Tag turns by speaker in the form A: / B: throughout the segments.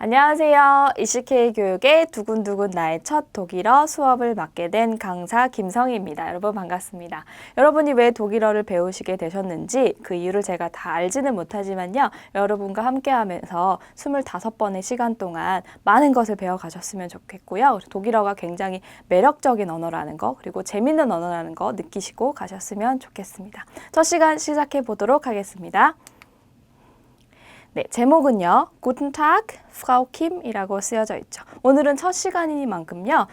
A: 안녕하세요. ECK 교육의 두근두근 나의 첫 독일어 수업을 맡게 된 강사 김성희입니다. 여러분 반갑습니다. 여러분이 왜 독일어를 배우시게 되셨는지 그 이유를 제가 다 알지는 못하지만요. 여러분과 함께하면서 25번의 시간 동안 많은 것을 배워가셨으면 좋겠고요. 독일어가 굉장히 매력적인 언어라는 거 그리고 재밌는 언어라는 거 느끼시고 가셨으면 좋겠습니다. 첫 시간 시작해 보도록 하겠습니다. 네, 제목은요. Guten Tag, Frau Kim이라고 쓰여져 있죠. 오늘은 첫 시간이니만큼요.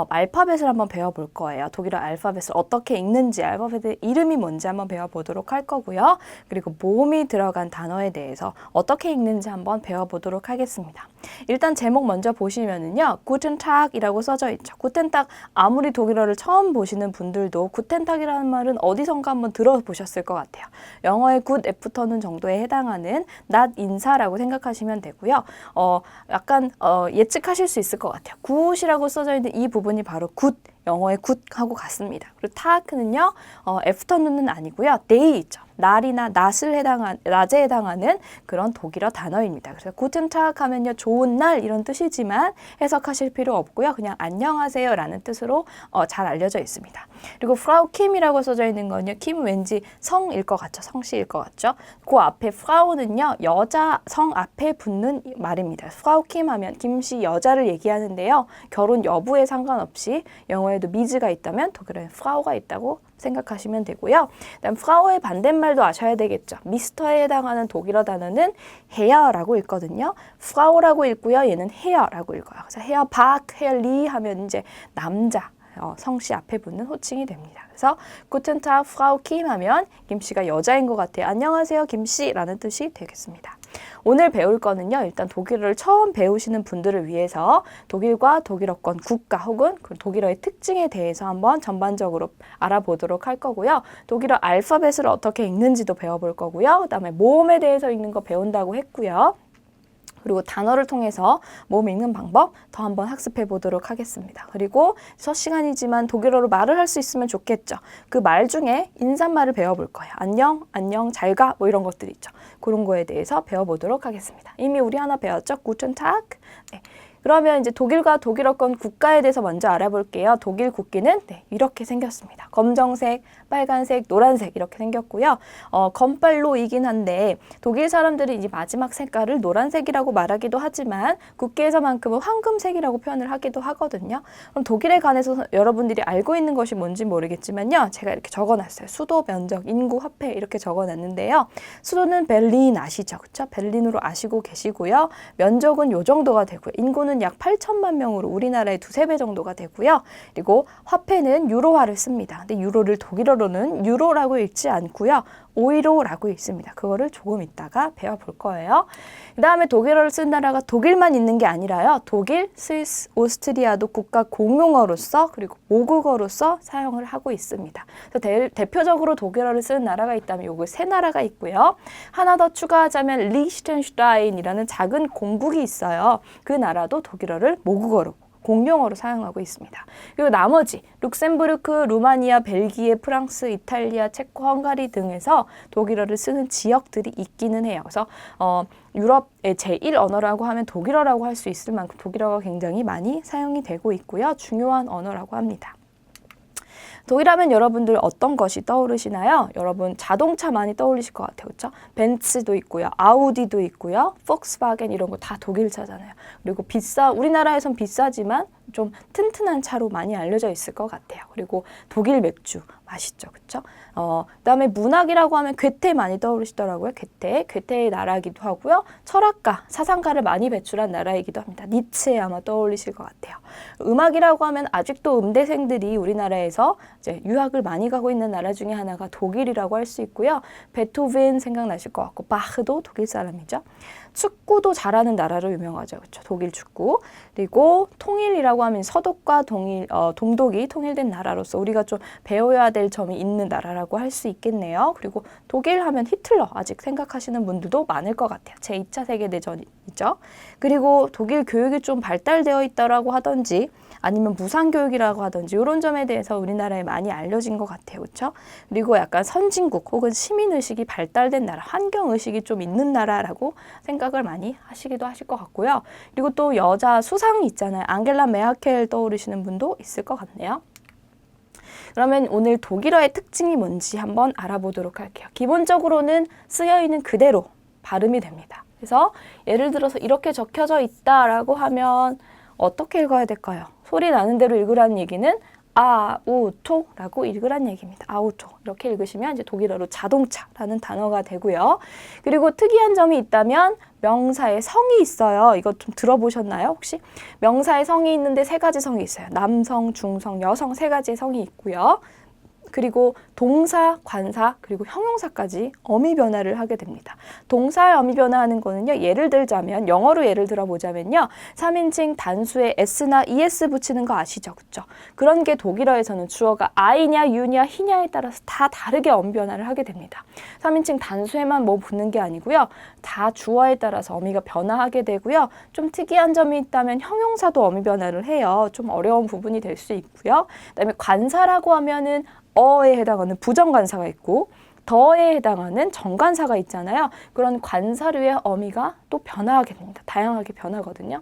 A: 알파벳을 한번 배워볼 거예요. 독일어 알파벳을 어떻게 읽는지, 알파벳의 이름이 뭔지 한번 배워보도록 할 거고요. 그리고 모음이 들어간 단어에 대해서 어떻게 읽는지 한번 배워보도록 하겠습니다. 일단 제목 먼저 보시면은요. Guten Tag이라고 써져 있죠. Guten Tag 아무리 독일어를 처음 보시는 분들도 Guten Tag이라는 말은 어디선가 한번 들어보셨을 것 같아요. 영어의 good 애프터눈 정도에 해당하는 not 인사라고 생각하시면 되고요. 약간 예측하실 수 있을 것 같아요. 굿이라고 써져 있는 이 부분이 바로 굿, 영어의 굿하고 같습니다. 그리고 타크는요, 애프터눈은 아니고요. 데이 있죠. 날이나 낮에 해당하는 그런 독일어 단어입니다. 그래서 구튼 타그 하면요, 좋은 날 이런 뜻이지만 해석하실 필요 없고요. 그냥 안녕하세요 라는 뜻으로 잘 알려져 있습니다. 그리고 프라우 킴이라고 써져 있는 건요, 킴은 왠지 성일 것 같죠. 성씨일 것 같죠. 그 앞에 프라우는요, 여자 성 앞에 붙는 말입니다. 프라우 킴 하면 김씨 여자를 얘기하는데요. 결혼 여부에 상관없이 영어에도 미즈가 있다면 독일어에 프라우가 있다고 생각하시면 되고요. 그다음 프라우의 반대말도 아셔야 되겠죠. 미스터에 해당하는 독일어 단어는 헤어라고 읽거든요. 프라우라고 읽고요. 얘는 헤어라고 읽어요. 그래서 헤어 박, 헤어 리 하면 이제 남자, 성씨 앞에 붙는 호칭이 됩니다. 그래서 Guten Tag, Frau Kim 하면 김씨가 여자인 것 같아요. 안녕하세요, 김씨라는 뜻이 되겠습니다. 오늘 배울 거는요. 일단 독일어를 처음 배우시는 분들을 위해서 독일과 독일어권 국가 혹은 독일어의 특징에 대해서 한번 전반적으로 알아보도록 할 거고요. 독일어 알파벳을 어떻게 읽는지도 배워볼 거고요. 그다음에 모음에 대해서 읽는 거 배운다고 했고요. 그리고 단어를 통해서 모음 읽는 방법 더 한번 학습해 보도록 하겠습니다. 그리고 첫 시간이지만 독일어로 말을 할 수 있으면 좋겠죠. 그 말 중에 인사말을 배워볼 거예요. 안녕, 안녕, 잘 가, 뭐 이런 것들 있죠. 그런 거에 대해서 배워보도록 하겠습니다. 이미 우리 하나 배웠죠? Guten Tag. 네. 그러면 이제 독일과 독일어권 국가에 대해서 먼저 알아볼게요. 독일 국기는 이렇게 생겼습니다. 검정색, 빨간색, 노란색 이렇게 생겼고요. 검빨로이긴 한데 독일 사람들이 이제 마지막 색깔을 노란색이라고 말하기도 하지만 국기에서만큼은 황금색이라고 표현을 하기도 하거든요. 그럼 독일에 관해서 여러분들이 알고 있는 것이 뭔지 모르겠지만요. 제가 이렇게 적어놨어요. 수도, 면적, 인구, 화폐 이렇게 적어놨는데요. 수도는 베를린 아시죠? 그렇죠? 베를린으로 아시고 계시고요. 면적은 요 정도가 되고요. 인구는 약 8천만 명으로 우리나라의 2~3배 정도가 되고요. 그리고 화폐는 유로화를 씁니다. 근데 유로를 독일어로는 유로라고 읽지 않고요. 오이로라고 읽습니다. 그거를 조금 이따가 배워볼 거예요. 그 다음에 독일어를 쓴 나라가 독일만 있는 게 아니라요. 독일, 스위스, 오스트리아도 국가 공용어로서 그리고 모국어로서 사용을 하고 있습니다. 그래서 대표적으로 독일어를 쓰는 나라가 있다면 요거 세 나라가 있고요. 하나 더 추가하자면 리히텐슈타인이라는 작은 공국이 있어요. 그 나라도 독일어를 모국어로 공용어로 사용하고 있습니다. 그리고 나머지 룩셈부르크, 루마니아, 벨기에, 프랑스, 이탈리아, 체코, 헝가리 등에서 독일어를 쓰는 지역들이 있기는 해요. 그래서 유럽의 제1 언어라고 하면 독일어라고 할 수 있을 만큼 독일어가 굉장히 많이 사용이 되고 있고요. 중요한 언어라고 합니다. 독일하면 여러분들 어떤 것이 떠오르시나요? 여러분 자동차 많이 떠올리실 것 같아요. 그렇죠? 벤츠도 있고요. 아우디도 있고요. 폭스바겐 이런 거 다 독일차잖아요. 그리고 우리나라에선 비싸지만 좀 튼튼한 차로 많이 알려져 있을 것 같아요. 그리고 독일 맥주 맛있죠. 그렇죠? 그다음에 문학이라고 하면 괴테 많이 떠오르시더라고요. 괴테의 나라이기도 하고요. 철학가, 사상가를 많이 배출한 나라이기도 합니다. 니체 아마 떠올리실 것 같아요. 음악이라고 하면 아직도 음대생들이 우리나라에서 이제 유학을 많이 가고 있는 나라 중에 하나가 독일이라고 할 수 있고요. 베토벤 생각나실 것 같고 바흐도 독일 사람이죠. 축구도 잘하는 나라로 유명하죠. 그렇죠? 독일 축구. 그리고 통일이라고 하면 서독과 동독이 통일된 나라로서 우리가 좀 배워야 될 점이 있는 나라라고 할 수 있겠네요. 그리고 독일 하면 히틀러 아직 생각하시는 분들도 많을 것 같아요. 제2차 세계대전이죠. 그리고 독일 교육이 좀 발달되어 있다라고 하던지 아니면 무상교육이라고 하든지 이런 점에 대해서 우리나라에 많이 알려진 것 같아요. 그렇죠? 그리고 약간 선진국 혹은 시민의식이 발달된 나라, 환경의식이 좀 있는 나라라고 생각을 많이 하시기도 하실 것 같고요. 그리고 또 여자 수상이 있잖아요. 앙겔라 메르켈 떠오르시는 분도 있을 것 같네요. 그러면 오늘 독일어의 특징이 뭔지 한번 알아보도록 할게요. 기본적으로는 쓰여있는 그대로 발음이 됩니다. 그래서 예를 들어서 이렇게 적혀져 있다라고 하면 어떻게 읽어야 될까요? 소리 나는 대로 읽으라는 얘기는 아우토라고 읽으라는 얘기입니다. 아우토 이렇게 읽으시면 이제 독일어로 자동차라는 단어가 되고요. 그리고 특이한 점이 있다면 명사의 성이 있어요. 이거 좀 들어보셨나요? 혹시? 명사의 성이 있는데 세 가지 성이 있어요. 남성, 중성, 여성 세 가지의 성이 있고요. 그리고 동사, 관사, 그리고 형용사까지 어미 변화를 하게 됩니다. 동사의 어미 변화하는 거는요. 예를 들자면 영어로 예를 들어보자면요. 3인칭 단수에 s나 es 붙이는 거 아시죠? 그렇죠? 그런 게 독일어에서는 주어가 I냐, you냐, he냐에 따라서 다 다르게 어미 변화를 하게 됩니다. 3인칭 단수에만 뭐 붙는 게 아니고요. 다 주어에 따라서 어미가 변화하게 되고요. 좀 특이한 점이 있다면 형용사도 어미 변화를 해요. 좀 어려운 부분이 될 수 있고요. 그다음에 관사라고 하면은 어에 해당하는 부정관사가 있고 더에 해당하는 정관사가 있잖아요. 그런 관사류의 어미가 또 변화하게 됩니다. 다양하게 변하거든요.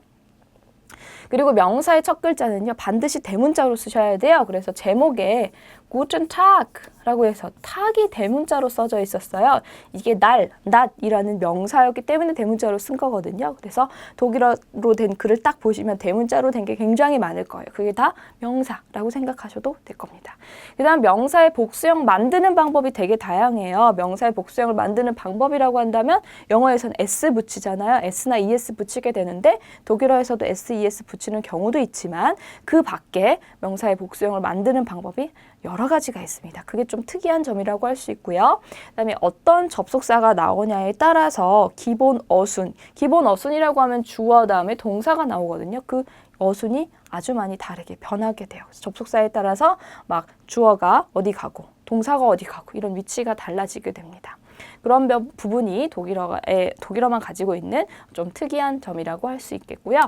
A: 그리고 명사의 첫 글자는요. 반드시 대문자로 쓰셔야 돼요. 그래서 제목에 Guten Tag라고 해서 탁이 대문자로 써져 있었어요. 이게 날, 낮이라는 명사였기 때문에 대문자로 쓴 거거든요. 그래서 독일어로 된 글을 딱 보시면 대문자로 된 게 굉장히 많을 거예요. 그게 다 명사라고 생각하셔도 될 겁니다. 그 다음 명사의 복수형 만드는 방법이 되게 다양해요. 명사의 복수형을 만드는 방법이라고 한다면 영어에서는 s 붙이잖아요. s나 es 붙이게 되는데 독일어에서도 s, es 붙이는 경우도 있지만 그 밖에 명사의 복수형을 만드는 방법이 여러 가지가 있습니다. 그게 좀 특이한 점이라고 할 수 있고요. 그다음에 어떤 접속사가 나오냐에 따라서 기본 어순이라고 하면 주어 다음에 동사가 나오거든요. 그 어순이 아주 많이 다르게 변하게 돼요. 그래서 접속사에 따라서 막 주어가 어디 가고 동사가 어디 가고 이런 위치가 달라지게 됩니다. 그런 부분이 독일어만 가지고 있는 좀 특이한 점이라고 할 수 있겠고요.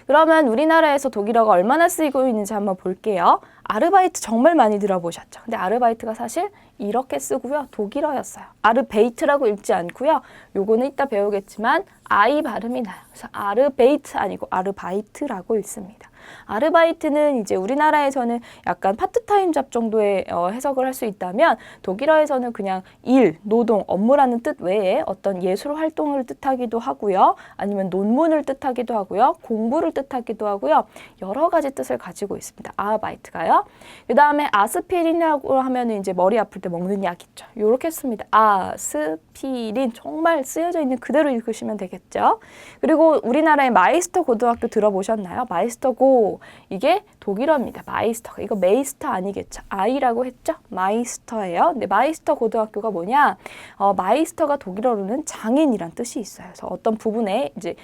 A: 그러면 우리나라에서 독일어가 얼마나 쓰이고 있는지 한번 볼게요. 아르바이트 정말 많이 들어보셨죠? 근데 아르바이트가 사실 이렇게 쓰고요. 독일어였어요. 아르베이트라고 읽지 않고요. 요거는 이따 배우겠지만 I 발음이 나요. 그래서 아르베이트 아니고 아르바이트라고 읽습니다. 아르바이트는 이제 우리나라에서는 약간 파트타임 잡 정도의 해석을 할 수 있다면 독일어에서는 그냥 일, 노동, 업무라는 뜻 외에 어떤 예술 활동을 뜻하기도 하고요. 아니면 논문을 뜻하기도 하고요. 공부를 뜻하기도 하고요. 여러 가지 뜻을 가지고 있습니다. 아르바이트가요. 그 다음에 아스피린이라고 하면 이제 머리 아플 때 먹는 약 있죠. 요렇게 씁니다. 아스피린 정말 쓰여져 있는 그대로 읽으시면 되겠죠. 그리고 우리나라의 마이스터 고등학교 들어보셨나요? 마이스터고 이게 독일어입니다. 마이스터. 이거 메이스터 아니겠죠? 아이라고 했죠? 마이스터예요. 근데 마이스터 고등학교가 뭐냐? 마이스터가 독일어로는 장인이란 뜻이 있어요. 그래서 어떤 부분에 이제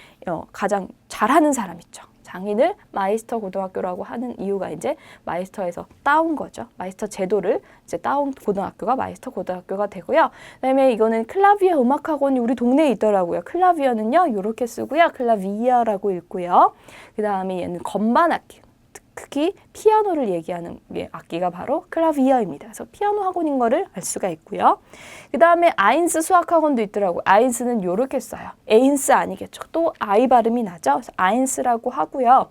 A: 가장 잘하는 사람 있죠. 장인을 마이스터 고등학교라고 하는 이유가 이제 마이스터에서 따온 거죠. 마이스터 제도를 이제 따온 고등학교가 마이스터 고등학교가 되고요. 그다음에 이거는 클라비어 음악학원이 우리 동네에 있더라고요. 클라비어는요, 이렇게 쓰고요. 클라비어라고 읽고요. 그다음에 얘는 건반 악기. 특히 피아노를 얘기하는 악기가 바로 클라비어입니다. 그래서 피아노 학원인 거를 알 수가 있고요. 그 다음에 아인스 수학학원도 있더라고요. 아인스는 요렇게 써요. 에인스 아니겠죠. 또 아이 발음이 나죠. 그래서 아인스라고 하고요.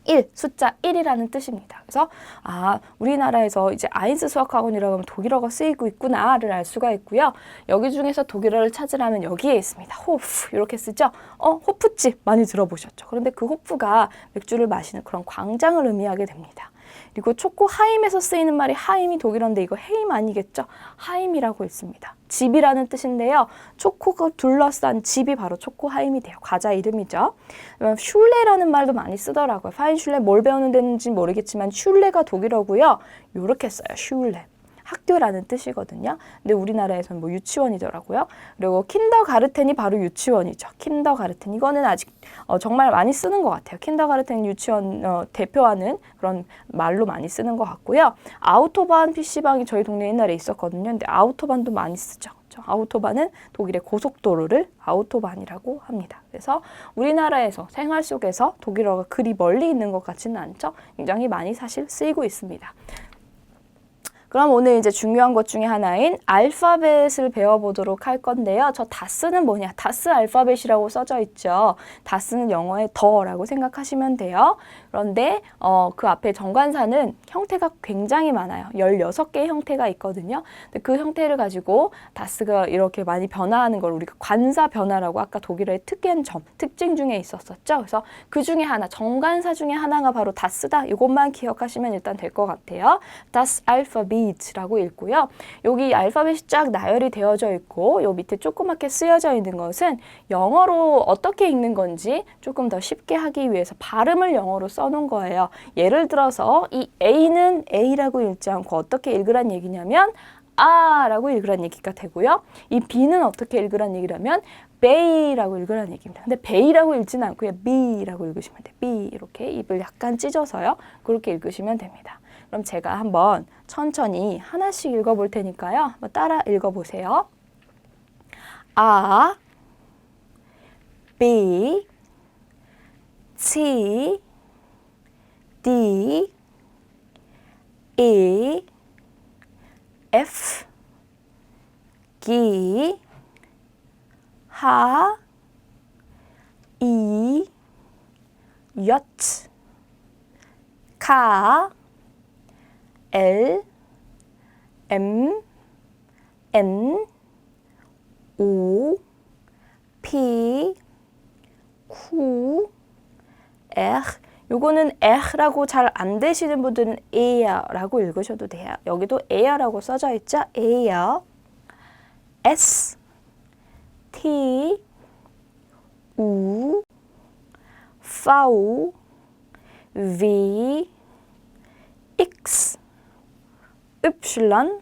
A: 1, 숫자 1이라는 뜻입니다. 그래서 우리나라에서 이제 아인스 수학학원이라고 하면 독일어가 쓰이고 있구나를 알 수가 있고요. 여기 중에서 독일어를 찾으라면 여기에 있습니다. 호프 이렇게 쓰죠. 호프집 많이 들어보셨죠. 그런데 그 호프가 맥주를 마시는 그런 광장을 의미하게 됩니다. 그리고 초코 하임에서 쓰이는 말이 하임이 독일어인데 이거 헤임 아니겠죠? 하임이라고 있습니다. 집이라는 뜻인데요. 초코가 둘러싼 집이 바로 초코 하임이 돼요. 과자 이름이죠. 슐레라는 말도 많이 쓰더라고요. 파인 슐레 뭘 배우는 데인지 모르겠지만 슐레가 독일어고요. 요렇게 써요. 슐레. 학교라는 뜻이거든요. 근데 우리나라에서는 뭐 유치원이더라고요. 그리고 킨더가르텐이 바로 유치원이죠. 킨더가르텐. 이거는 아직 정말 많이 쓰는 것 같아요. 킨더가르텐 유치원 대표하는 그런 말로 많이 쓰는 것 같고요. 아우토반 PC방이 저희 동네 옛날에 있었거든요. 근데 아우토반도 많이 쓰죠. 아우토반은 독일의 고속도로를 아우토반이라고 합니다. 그래서 우리나라에서 생활 속에서 독일어가 그리 멀리 있는 것 같지는 않죠. 굉장히 많이 사실 쓰이고 있습니다. 그럼 오늘 이제 중요한 것 중에 하나인 알파벳을 배워보도록 할 건데요. 저 다스는 뭐냐? 다스 알파벳이라고 써져 있죠. 다스는 영어의 더라고 생각하시면 돼요. 그런데 그 앞에 정관사는 형태가 굉장히 많아요. 16개의 형태가 있거든요. 근데 그 형태를 가지고 다스가 이렇게 많이 변화하는 걸 우리가 관사 변화라고 아까 독일어의 특징 중에 있었었죠. 그래서 그 중에 하나, 정관사 중에 하나가 바로 다스다. 이것만 기억하시면 일단 될 것 같아요. 다스 알파벳이라고 읽고요. 여기 알파벳이 쫙 나열이 되어져 있고 요 밑에 조그맣게 쓰여져 있는 것은 영어로 어떻게 읽는 건지 조금 더 쉽게 하기 위해서 발음을 영어로 써놓은 거예요. 예를 들어서 이 A는 A라고 읽지 않고 어떻게 읽으란 얘기냐면 아라고 읽으란 얘기가 되고요. 이 B는 어떻게 읽으란 얘기라면 베이라고 읽으란 얘기입니다. 근데 베이라고 읽지는 않고요. B라고 읽으시면 돼요. B 이렇게 입을 약간 찢어서요. 그렇게 읽으시면 됩니다. 그럼 제가 한번 천천히 하나씩 읽어볼 테니까요. 한번 따라 읽어보세요. A, B, C, D, E, F, G, H, I, J, K, L, M, N, O, P, Q, R. 요거는 R라고 잘 안 되시는 분들은 A라고 읽으셔도 돼요. 여기도 A라고 써져 있죠? A, S, T, U, V, V, X, Y,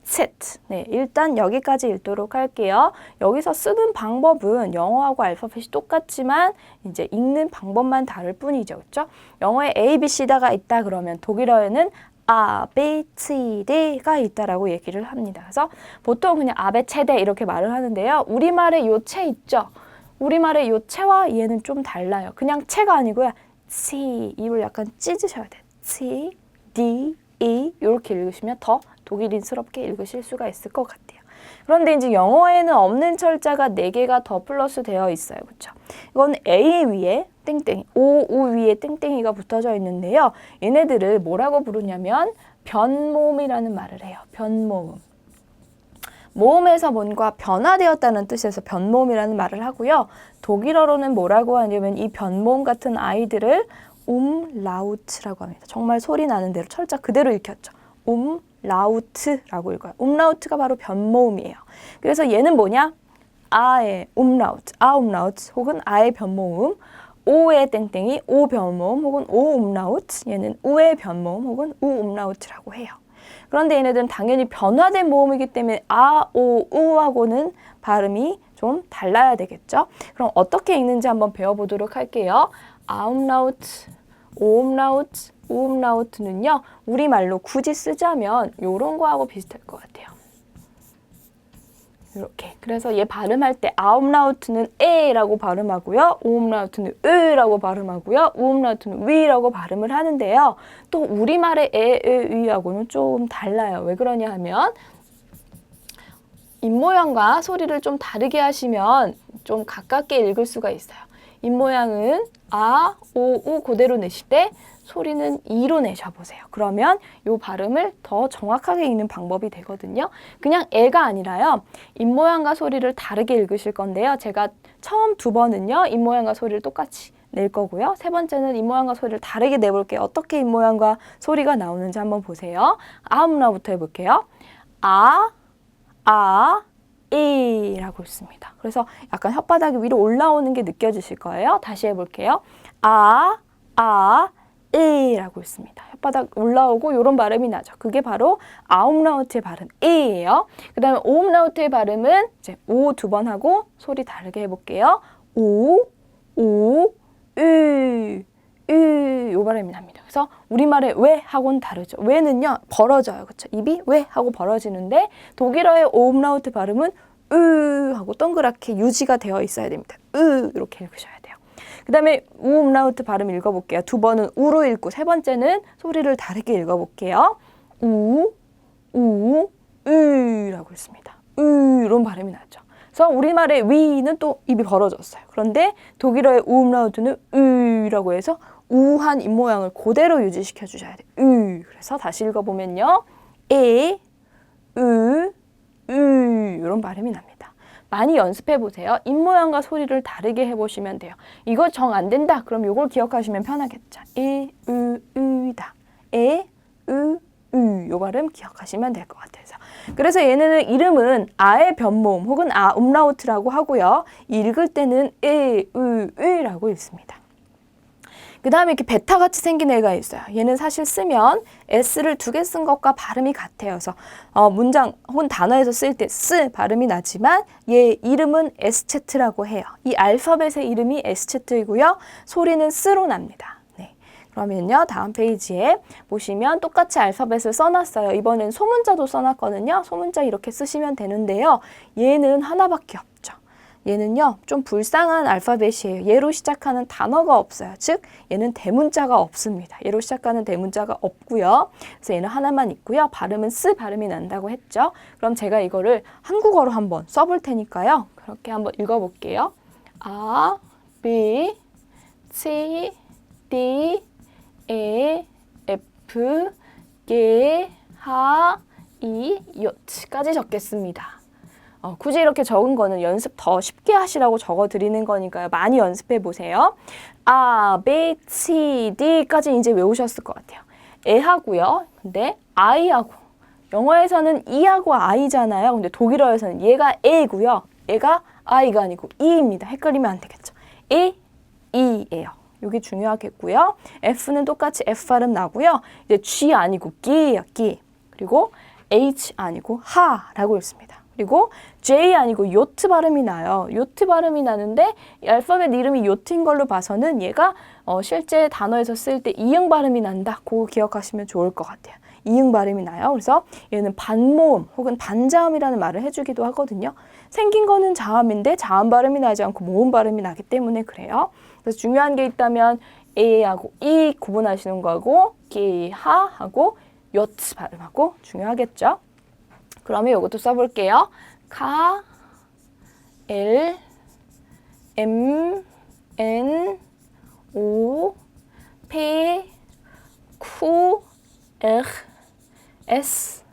A: Z. 네, 일단 여기까지 읽도록 할게요. 여기서 쓰는 방법은 영어하고 알파벳이 똑같지만 이제 읽는 방법만 다를 뿐이죠. 그렇죠? 영어에 A, B, C가 있다 그러면 독일어에는 A, B, C, D가 있다라고 얘기를 합니다. 그래서 보통 그냥 A, B, C, D 이렇게 말을 하는데요. 우리말에 요 채 있죠? 우리말의 요 채와 얘는 좀 달라요. 그냥 채가 아니고요. C, 입을 약간 찢으셔야 돼요. C, D, E 이렇게 읽으시면 더 독일인스럽게 읽으실 수가 있을 것 같아요. 그런데 이제 영어에는 없는 철자가 4개가 더 플러스 되어 있어요. 그렇죠? 이건 A 위에 땡땡이, O, U 위에 땡땡이가 붙어져 있는데요. 얘네들을 뭐라고 부르냐면 변모음이라는 말을 해요. 변모음. 모음에서 뭔가 변화되었다는 뜻에서 변모음이라는 말을 하고요. 독일어로는 뭐라고 하냐면 이 변모음 같은 아이들을 라우트라고 합니다. 정말 소리 나는 대로 철자 그대로 읽혔죠. 라우트라고 읽어요. 라우트가 바로 변모음이에요. 그래서 얘는 뭐냐? 아의 라우트, 라우트 혹은 아의 변모음, 오의 땡땡이, 오 변모음 혹은 오 라우트, 얘는 우의 변모음 혹은 우 라우트라고 해요. 그런데 얘네들은 당연히 변화된 모음이기 때문에 아, 오, 우하고는 발음이 좀 달라야 되겠죠? 그럼 어떻게 읽는지 한번 배워보도록 할게요. 아움라우트, 오움라우트, 우움라우트는요. 우리말로 굳이 쓰자면 이런 거하고 비슷할 것 같아요. 이렇게. 그래서 얘 발음할 때 아움라우트는 에라고 발음하고요. 오움라우트는 으라고 발음하고요. 우움라우트는 위라고 발음을 하는데요. 또 우리말의 에, 위하고는 좀 달라요. 왜 그러냐 하면 입모양과 소리를 좀 다르게 하시면 좀 가깝게 읽을 수가 있어요. 입모양은 아, 오, 우 그대로 내실 때 소리는 이로 내셔보세요. 그러면 이 발음을 더 정확하게 읽는 방법이 되거든요. 그냥 애가 아니라요. 입모양과 소리를 다르게 읽으실 건데요. 제가 처음 2번은요. 입모양과 소리를 똑같이 낼 거고요. 3번째는 입모양과 소리를 다르게 내볼게요. 어떻게 입모양과 소리가 나오는지 한번 보세요. 아음라부터 해볼게요. 아, 이라고 읽습니다. 그래서 약간 혓바닥이 위로 올라오는 게 느껴지실 거예요. 다시 해볼게요. 아, 에라고 있습니다. 혓바닥 올라오고 이런 발음이 나죠. 그게 바로 아움라우트의 발음 에예요. 그 다음에 오움라우트의 발음은 이제 오 두 번 하고 소리 다르게 해볼게요. 오, 오, 요 발음이 납니다. 그래서 우리말의 왜 하고는 다르죠. 왜는요 벌어져요. 그렇죠? 입이 왜 하고 벌어지는데 독일어의 오움라우트 발음은 하고 동그랗게 유지가 되어 있어야 됩니다. 이렇게 읽으셔야 돼요. 그 다음에 우움라우트 발음 읽어볼게요. 두 번은 우로 읽고 세 번째는 소리를 다르게 읽어볼게요. 라고 있습니다. 이런 발음이 나죠. 그래서 우리말의 위는 또 입이 벌어졌어요. 그런데 독일어의 우움라우트는 라고 해서 우한 입 모양을 그대로 유지시켜 주셔야 돼요. 그래서 다시 읽어보면요. 이런 발음이 납니다. 많이 연습해 보세요. 입 모양과 소리를 다르게 해보시면 돼요. 이거 정 안 된다. 그럼 이걸 기억하시면 편하겠죠. 다. 요 발음 기억하시면 될 것 같아서. 그래서 얘네는 이름은 아의 변모음 혹은 아 음라우트라고 하고요. 읽을 때는 라고 읽습니다. 그 다음에 이렇게 베타같이 생긴 애가 있어요. 얘는 사실 쓰면 S를 두 개 쓴 것과 발음이 같아요. 그래서 문장 혹은 단어에서 쓸 때 쓰 발음이 나지만 얘 이름은 S채트라고 해요. 이 알파벳의 이름이 S채트이고요. 소리는 스로 납니다. 네. 그러면요. 다음 페이지에 보시면 똑같이 알파벳을 써놨어요. 이번엔 소문자도 써놨거든요. 소문자 이렇게 쓰시면 되는데요. 얘는 하나밖에 없죠. 얘는요, 좀 불쌍한 알파벳이에요. 얘로 시작하는 단어가 없어요. 즉, 얘는 대문자가 없습니다. 얘로 시작하는 대문자가 없고요. 그래서 얘는 하나만 있고요. 발음은 스 발음이 난다고 했죠. 그럼 제가 이거를 한국어로 한번 써볼 테니까요. 그렇게 한번 읽어볼게요. A, B, C, D, E, F, G, H, I, J까지 적겠습니다. 굳이 이렇게 적은 거는 연습 더 쉽게 하시라고 적어드리는 거니까요. 많이 연습해 보세요. A, B, C, D까지 이제 외우셨을 것 같아요. 애하고요. 근데 I하고 영어에서는 E하고 I잖아요. 근데 독일어에서는 얘가 A고요. 얘가 I가 아니고 E입니다. 헷갈리면 안 되겠죠. E예요. 이게 중요하겠고요. F는 똑같이 F 발음 나고요. 이제 G 아니고 G예요. G. 그리고 H 아니고 하라고 읽습니다. 그리고 J 아니고 요트 발음이 나요. 요트 발음이 나는데 이 알파벳 이름이 요트인 걸로 봐서는 얘가 실제 단어에서 쓸 때 이응 발음이 난다. 그거 기억하시면 좋을 것 같아요. 이응 발음이 나요. 그래서 얘는 반모음 혹은 반자음이라는 말을 해주기도 하거든요. 생긴 거는 자음인데 자음 발음이 나지 않고 모음 발음이 나기 때문에 그래요. 그래서 중요한 게 있다면 A하고 E 구분하시는 거하고 G, 하하고 요트 발음하고 중요하겠죠. 그러면 이것도 써볼게요. 카, L, M, N, O, P, Q, R, S,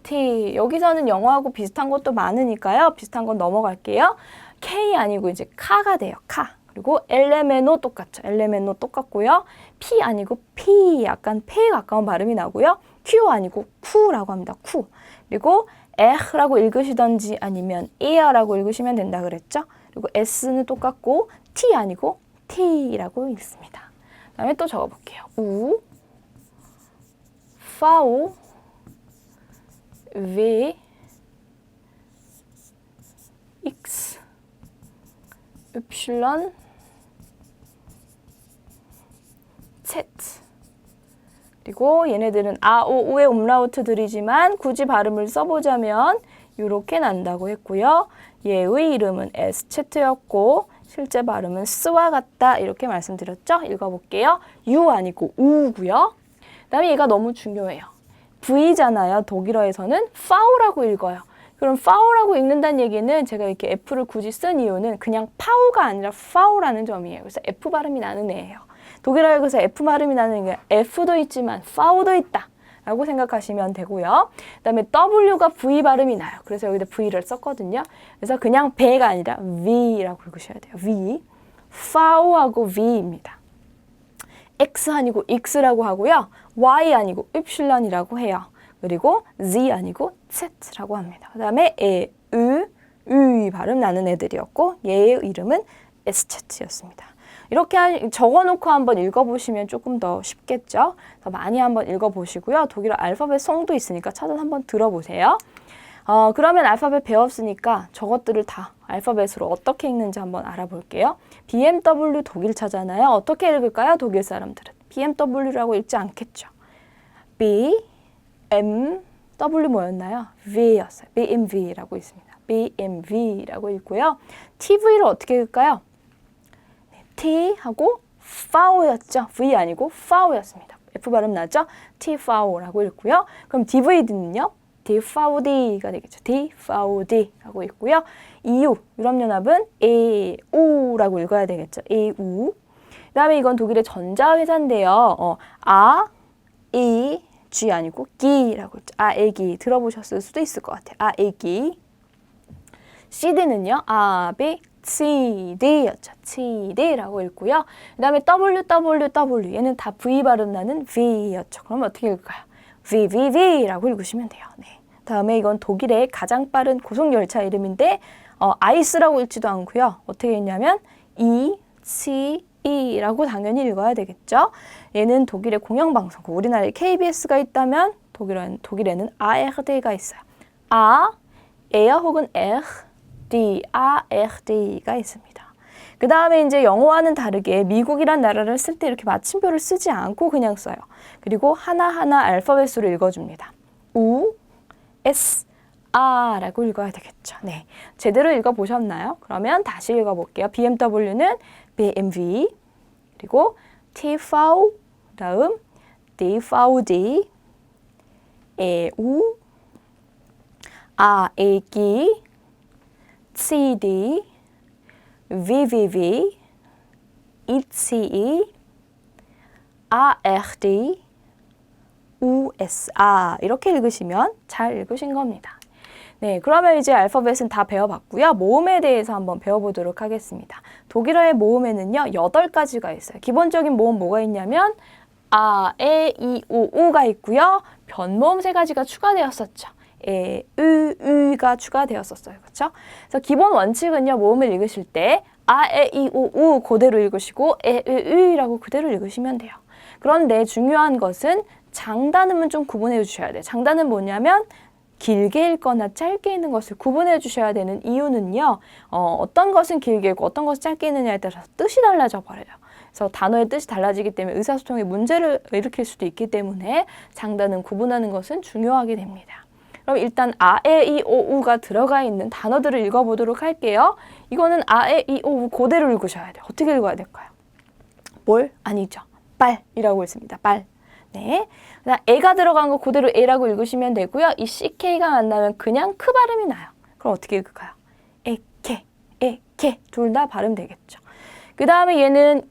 A: T. 여기서는 영어하고 비슷한 것도 많으니까요. 비슷한 건 넘어갈게요. K 아니고 이제 카가 돼요. 카. 그리고 LMNO 똑같죠. LMNO 똑같고요. P 아니고 P. 약간 P에 가까운 발음이 나고요. Q 아니고 Q라고 합니다. Q. 그리고 에라고 읽으시던지 아니면 에어라고 읽으시면 된다 그랬죠. 그리고 S는 똑같고 T 아니고 T라고 읽습니다. 다음에 또 적어볼게요. U, V, V, X, Y, Z. 그리고 얘네들은 아, 오, 우의 음라우트들이지만 굳이 발음을 써보자면 이렇게 난다고 했고요. 얘의 이름은 S채트였고 실제 발음은 스와 같다 이렇게 말씀드렸죠. 읽어볼게요. U 아니고 우고요. 그다음에 얘가 너무 중요해요. V잖아요. 독일어에서는 파우라고 읽어요. 그럼 파우라고 읽는다는 얘기는 제가 이렇게 F를 굳이 쓴 이유는 그냥 파우가 아니라 파우라는 점이에요. 그래서 F 발음이 나는 애예요. 독일어에 그래서 F 발음이 나는 게 F도 있지만 파우도 있다 라고 생각하시면 되고요. 그 다음에 W가 V 발음이 나요. 그래서 여기다 V를 썼거든요. 그래서 그냥 배가 아니라 V라고 읽으셔야 돼요. V. 파우하고 V입니다. X 아니고 X라고 하고요. Y 아니고 Y이라고 해요. 그리고 Z 아니고 Z라고 합니다. 그 다음에 에, 으 발음 나는 애들이었고 얘의 이름은 S채트였습니다. 이렇게 적어놓고 한번 읽어보시면 조금 더 쉽겠죠? 더 많이 한번 읽어보시고요. 독일어 알파벳 성도 있으니까 차전 한번 들어보세요. 그러면 알파벳 배웠으니까 저것들을 다 알파벳으로 어떻게 읽는지 한번 알아볼게요. BMW 독일차잖아요. 어떻게 읽을까요? 독일 사람들은. BMW라고 읽지 않겠죠. B, M, W 뭐였나요? V였어요. BMW라고 있습니다. BMW라고 읽고요. TV를 어떻게 읽을까요? 네, T 하고 V였죠. V 아니고 V였습니다. F 발음 나죠? TV라고 읽고요. 그럼 DVD는요? DVD가 되겠죠. DVD라고 읽고요. EU, 유럽연합은 EU라고 읽어야 되겠죠. EU. 그 다음에 이건 독일의 전자회사인데요. A, G 아니고 기라고 했죠. 아기 들어보셨을 수도 있을 것 같아요. 아기. CD는요. A, B, C, D였죠. CD라고 읽고요. 그 다음에 WWW 얘는 다 V 발음 나는 V였죠. 그럼 어떻게 읽을까요? VVV라고 읽으시면 돼요. 네. 다음에 이건 독일의 가장 빠른 고속열차 이름인데 아이스라고 읽지도 않고요. 어떻게 읽냐면 ECE라고 당연히 읽어야 되겠죠. 얘는 독일의 공영방송국, 우리나라에 KBS가 있다면 독일에는 ARD가 있어요. A 혹은 ARD가 있습니다. 그 다음에 이제 영어와는 다르게 미국이란 나라를 쓸 때 이렇게 마침표를 쓰지 않고 그냥 써요. 그리고 하나하나 알파벳으로 읽어줍니다. U, S, R라고 읽어야 되겠죠. 네, 제대로 읽어보셨나요? 그러면 다시 읽어볼게요. BMW는 BMW, 그리고 TV, 다음 DVD, EU, AEG, CD, VVV, ECE, ARD, USA 이렇게 읽으시면 잘 읽으신 겁니다. 네, 그러면 이제 알파벳은 다 배워봤고요. 모음에 대해서 한번 배워보도록 하겠습니다. 독일어의 모음에는요, 8가지가 있어요. 기본적인 모음 뭐가 있냐면 아, 에, 이, 우가 있고요. 변모음 3가지가 추가되었었죠. 에, 으가 추가되었었어요. 그렇죠? 그래서 기본 원칙은요, 모음을 읽으실 때 아, 에, 이, 우 그대로 읽으시고 에, 으라고 그대로 읽으시면 돼요. 그런데 중요한 것은 장단음은 좀 구분해 주셔야 돼요. 장단은 뭐냐면 길게 읽거나 짧게 읽는 것을 구분해 주셔야 되는 이유는요. 어떤 것은 길게 읽고 어떤 것은 짧게 읽느냐에 따라서 뜻이 달라져 버려요. 그래서 단어의 뜻이 달라지기 때문에 의사소통에 문제를 일으킬 수도 있기 때문에 장단은 구분하는 것은 중요하게 됩니다. 그럼 일단 아, 에, 이, 오, 우가 들어가 있는 단어들을 읽어보도록 할게요. 이거는 아, 에, 이, 오, 우 그대로 읽으셔야 돼요. 어떻게 읽어야 될까요? 뭘? 아니죠. 빨이라고 읽습니다. 빨. 네. 그다음 에가 들어간 거 그대로 에라고 읽으시면 되고요. 이 CK가 만나면 그냥 크 발음이 나요. 그럼 어떻게 읽을까요? 에케 둘 다 발음 되겠죠. 그 다음에 얘는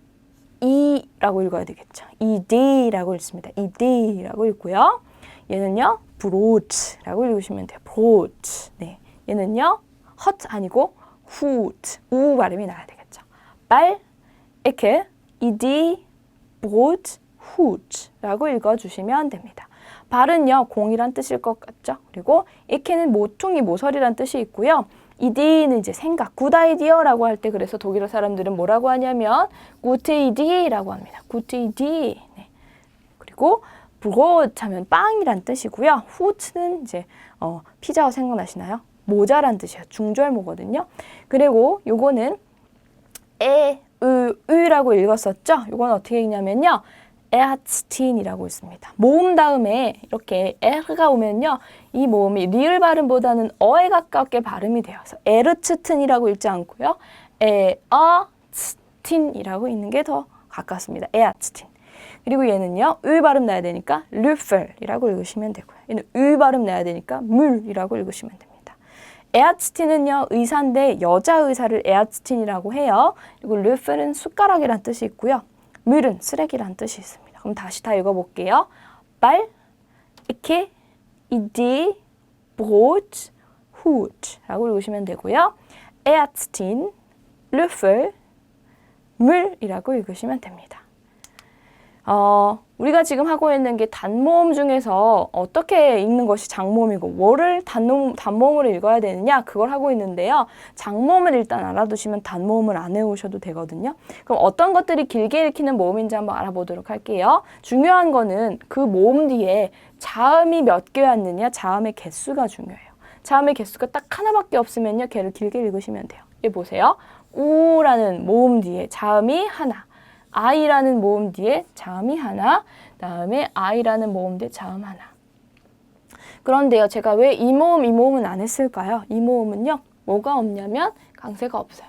A: 이라고 읽어야 되겠죠. 이디라고 읽습니다. 이디라고 읽고요. 얘는요. 브로트라고 읽으시면 돼요. 브로트. 네. 얘는요. 헛 아니고 후트. 우 발음이 나야 되겠죠. 빨, 에케, 이디, 브로트, 후트라고 읽어주시면 됩니다. 발은요, 공이란 뜻일 것 같죠? 그리고 에케는 모퉁이, 모서리란 뜻이 있고요. 이디는 이제 생각, 굿 아이디어라고 할 때 그래서 독일어 사람들은 뭐라고 하냐면 구트 이디라고 합니다. 구트 이디. 네. 그리고 브로트 하면 빵이란 뜻이고요. 후트는 이제 피자가 생각나시나요? 모자란 뜻이에요. 중절모거든요. 그리고 요거는 으라고 읽었었죠? 요건 어떻게 읽냐면요. 에아츠틴이라고 있습니다. 모음 다음에 이렇게 에가 오면요. 이 모음이 리을 발음보다는 어에 가깝게 발음이 돼요. 그래서 에르츠튼이라고 읽지 않고요. 에아츠틴이라고 읽는 게 더 가깝습니다. 에아츠틴. 그리고 얘는요. 을 발음 나야 되니까 르펠이라고 읽으시면 되고요. 얘는 을 발음 나야 되니까 물이라고 읽으시면 됩니다. 에아츠틴은요. 의사인데 여자 의사를 에아츠틴이라고 해요. 그리고 르펠은 숟가락이란 뜻이 있고요. 물은 쓰레기란 뜻이 있습니다. 그럼 다시 다 읽어볼게요. 빨, 이케, 이디, 브로트, 후트라고 읽으시면 되고요. 에아츠틴, 르펠, 물이라고 읽으시면 됩니다. 우리가 지금 하고 있는 게 단모음 중에서 어떻게 읽는 것이 장모음이고 뭐를 단모음으로 읽어야 되느냐 그걸 하고 있는데요. 장모음을 일단 알아두시면 단모음을 안 외우셔도 되거든요. 그럼 어떤 것들이 길게 읽히는 모음인지 한번 알아보도록 할게요. 중요한 거는 그 모음 뒤에 자음이 몇 개 왔느냐 자음의 개수가 중요해요. 자음의 개수가 딱 하나밖에 없으면요. 걔를 길게 읽으시면 돼요. 얘 보세요. 우라는 모음 뒤에 자음이 하나. 아이라는 모음 뒤에 자음이 하나, 다음에 아이라는 모음 뒤에 자음 하나. 그런데요, 제가 왜 이 모음은 안 했을까요? 이 모음은요, 뭐가 없냐면 강세가 없어요.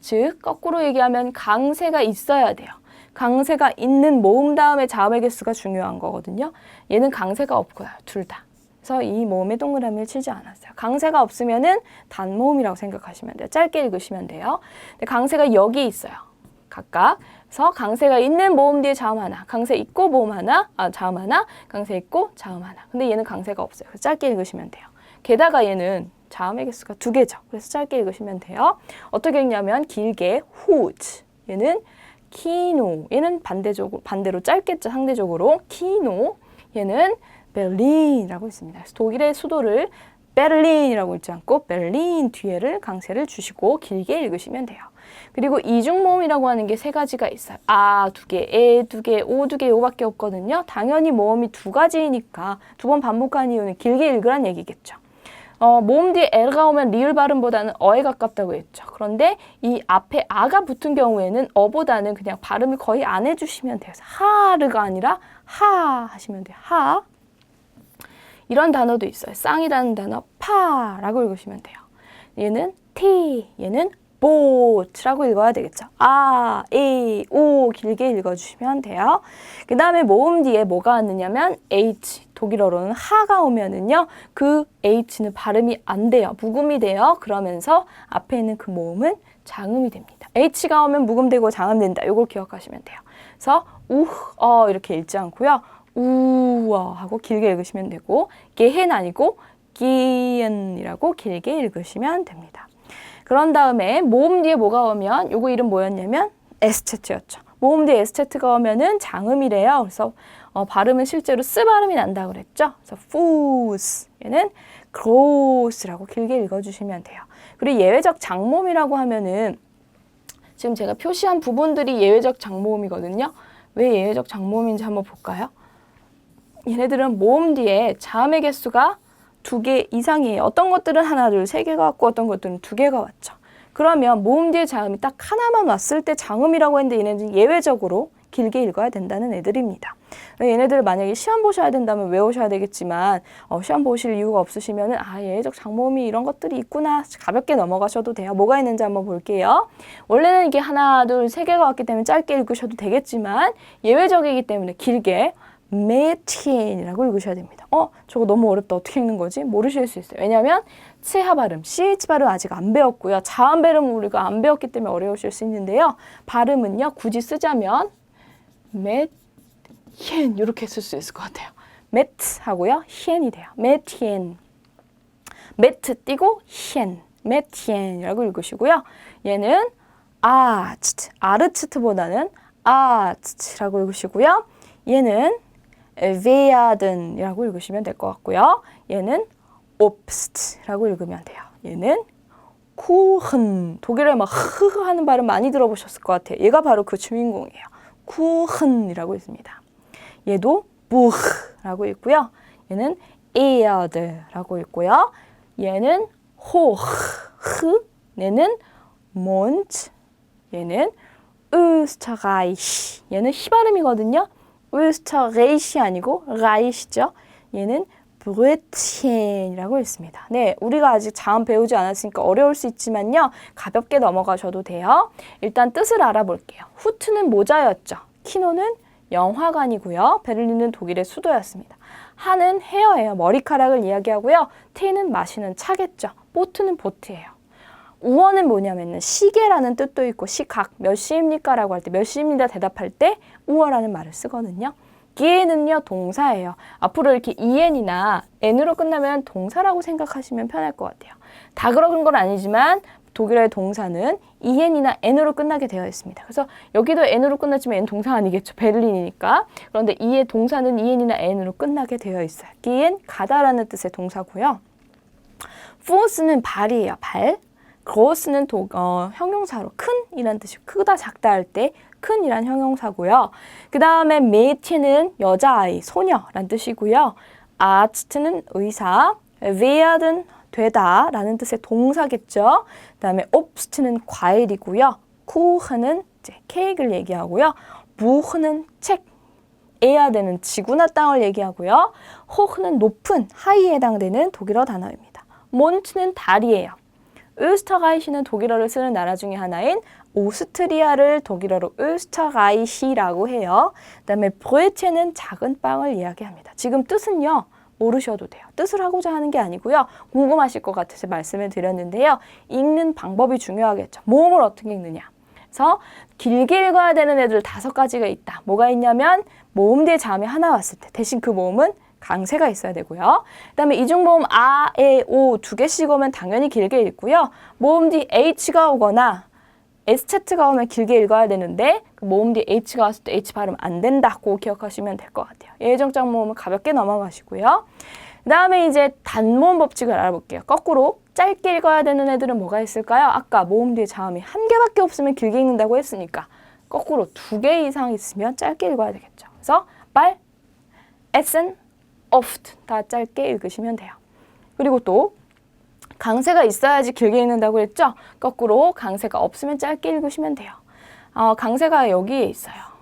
A: 즉, 거꾸로 얘기하면 강세가 있어야 돼요. 강세가 있는 모음 다음에 자음의 개수가 중요한 거거든요. 얘는 강세가 없고요, 둘 다. 그래서 이 모음에 동그라미를 치지 않았어요. 강세가 없으면은 단모음이라고 생각하시면 돼요. 짧게 읽으시면 돼요. 근데 강세가 여기 있어요. 각각. 그래서 강세가 있는 모음 뒤에 자음 하나, 강세 있고 모음 하나, 자음 하나, 강세 있고 자음 하나. 근데 얘는 강세가 없어요. 그래서 짧게 읽으시면 돼요. 게다가 얘는 자음의 개수가 2개죠. 그래서 짧게 읽으시면 돼요. 어떻게 읽냐면 길게 후즈. 얘는 키노. 얘는 반대로 짧겠죠. 상대적으로 키노. 얘는 베를린이라고 있습니다. 그래서 독일의 수도를 베를린이라고 읽지 않고 베를린 뒤에를 강세를 주시고 길게 읽으시면 돼요. 그리고 이중모음이라고 하는 게 3가지가 있어요. 아 2개, 에 2개, 오 2개 요밖에 없거든요. 당연히 모음이 2가지니까 2번 반복한 이유는 길게 읽으란 얘기겠죠. 모음 뒤에 에가 오면 리을 발음보다는 어에 가깝다고 했죠. 그런데 이 앞에 아가 붙은 경우에는 어보다는 그냥 발음을 거의 안 해주시면 돼요. 하르가 아니라 하 하시면 돼요. 하. 이런 단어도 있어요. 쌍이라는 단어 파라고 읽으시면 돼요. 얘는 티, 얘는 보트라고 읽어야 되겠죠. 아, 이, 오 길게 읽어주시면 돼요. 그 다음에 모음 뒤에 뭐가 왔느냐면 H, 독일어로는 하가 오면은요. 그 H는 발음이 안 돼요. 묵음이 돼요. 그러면서 앞에 있는 그 모음은 장음이 됩니다. H가 오면 묵음되고 장음된다. 이걸 기억하시면 돼요. 그래서 이렇게 읽지 않고요. 우와 하고 길게 읽으시면 되고 게헨 아니고 기엔이라고 길게 읽으시면 됩니다. 그런 다음에 모음 뒤에 뭐가 오면 요거 이름 뭐였냐면 에스테트였죠. 모음 뒤에 에스테트가 오면은 장음이래요. 그래서 발음은 실제로 쓰 발음이 난다고 그랬죠. 그래서 fuss 얘는 gross라고 길게 읽어주시면 돼요. 그리고 예외적 장모음이라고 하면은 지금 제가 표시한 부분들이 예외적 장모음이거든요. 왜 예외적 장모음인지 한번 볼까요? 얘네들은 모음 뒤에 자음의 개수가 2개 이상이에요. 어떤 것들은 하나, 둘, 3개가 왔고 어떤 것들은 2개가 왔죠. 그러면 모음 뒤에 자음이 딱 하나만 왔을 때 장음이라고 했는데 얘네는 예외적으로 길게 읽어야 된다는 애들입니다. 얘네들을 만약에 시험 보셔야 된다면 외우셔야 되겠지만 시험 보실 이유가 없으시면은 예외적 장모음이 이런 것들이 있구나 가볍게 넘어가셔도 돼요. 뭐가 있는지 한번 볼게요. 원래는 이게 하나, 둘, 3개가 왔기 때문에 짧게 읽으셔도 되겠지만 예외적이기 때문에 길게 메티엔이라고 읽으셔야 됩니다. 저거 너무 어렵다. 어떻게 읽는 거지? 모르실 수 있어요. 왜냐하면 치하 발음, CH 발음 아직 안 배웠고요. 자음 발음 우리가 안 배웠기 때문에 어려우실 수 있는데요. 발음은요. 굳이 쓰자면 메티엔 이렇게 쓸 수 있을 것 같아요. 메트 하고요. 히엔이 돼요. 메티엔. 메트 띄고 히엔. 메티엔이라고 읽으시고요. 얘는 아르츠트보다는 아츠라고 읽으시고요. 얘는 werden 이라고 읽으시면 될 것 같고요. 얘는 obst라고 읽으면 돼요. 얘는 kuchen. 독일에 막 흐흐 하는 발음 많이 들어보셨을 것 같아요. 얘가 바로 그 주인공이에요. kuchen이라고 있습니다. 얘도 buch라고 읽고요. 얘는 erde라고 읽고요. 얘는 hoch. 얘는 mond. 얘는 österreich. 얘는 히 발음이거든요. österreich이 아니고 reich죠. 얘는 브레티엔이라고 읽습니다. 네, 우리가 아직 자음 배우지 않았으니까 어려울 수 있지만요. 가볍게 넘어가셔도 돼요. 일단 뜻을 알아볼게요. 후트는 모자였죠. 키노는 영화관이고요. 베를린은 독일의 수도였습니다. 하는 헤어예요. 머리카락을 이야기하고요. 테는 마시는 차겠죠. 보트는 보트예요. 우어는 뭐냐면은 시계라는 뜻도 있고 시각, 몇 시입니까? 라고 할 때 몇 시입니다 대답할 때 우어라는 말을 쓰거든요. 기에는요 동사예요. 앞으로 이렇게 en이나 n으로 끝나면 동사라고 생각하시면 편할 것 같아요. 다 그런 건 아니지만 독일어의 동사는 en이나 n으로 끝나게 되어 있습니다. 그래서 여기도 n으로 끝났지만 n 동사 아니겠죠. 베를린이니까. 그런데 이의 동사는 en이나 n으로 끝나게 되어 있어요. gehen, 가다라는 뜻의 동사고요. Fuß는 발이에요. 발. groß는 형용사로 큰이란 뜻이 크다 작다 할 때 큰이란 형용사고요. 그 다음에 Mädchen은 여자아이, 소녀란 뜻이고요. Arzt는 의사, werden 되다 라는 뜻의 동사겠죠. 그 다음에 Obst는 과일이고요. Kuchen은 이제 케이크를 얘기하고요. Buch는 책, 에야되는 지구나 땅을 얘기하고요. Hoch는 높은, 하이에 해당되는 독일어 단어입니다. Mond는 달이에요. österreich는 독일어를 쓰는 나라 중에 하나인 오스트리아를 독일어로 österreich라고 해요. 그 다음에 Brötchen은 작은 빵을 이야기합니다. 지금 뜻은요. 모르셔도 돼요. 뜻을 하고자 하는 게 아니고요. 궁금하실 것 같아서 말씀을 드렸는데요. 읽는 방법이 중요하겠죠. 모음을 어떻게 읽느냐. 그래서 길게 읽어야 되는 애들 5가지가 있다. 뭐가 있냐면 모음 뒤에 자음이 하나 왔을 때 대신 그 모음은 강세가 있어야 되고요. 그 다음에 이중모음 아, 에, 오 2개씩 오면 당연히 길게 읽고요. 모음 뒤 H가 오거나 S가 오면 길게 읽어야 되는데 그 모음 뒤에 H가 왔을 때 H 발음 안 된다고 기억하시면 될 것 같아요. 예정장 모음은 가볍게 넘어가시고요. 그 다음에 이제 단모음 법칙을 알아볼게요. 거꾸로 짧게 읽어야 되는 애들은 뭐가 있을까요? 아까 모음 뒤에 자음이 1개밖에 없으면 길게 읽는다고 했으니까 거꾸로 2개 이상 있으면 짧게 읽어야 되겠죠. 그래서 발, essen, oft 다 짧게 읽으시면 돼요. 그리고 또 강세가 있어야지 길게 읽는다고 했죠? 거꾸로 강세가 없으면 짧게 읽으시면 돼요. 강세가 여기에 있어요.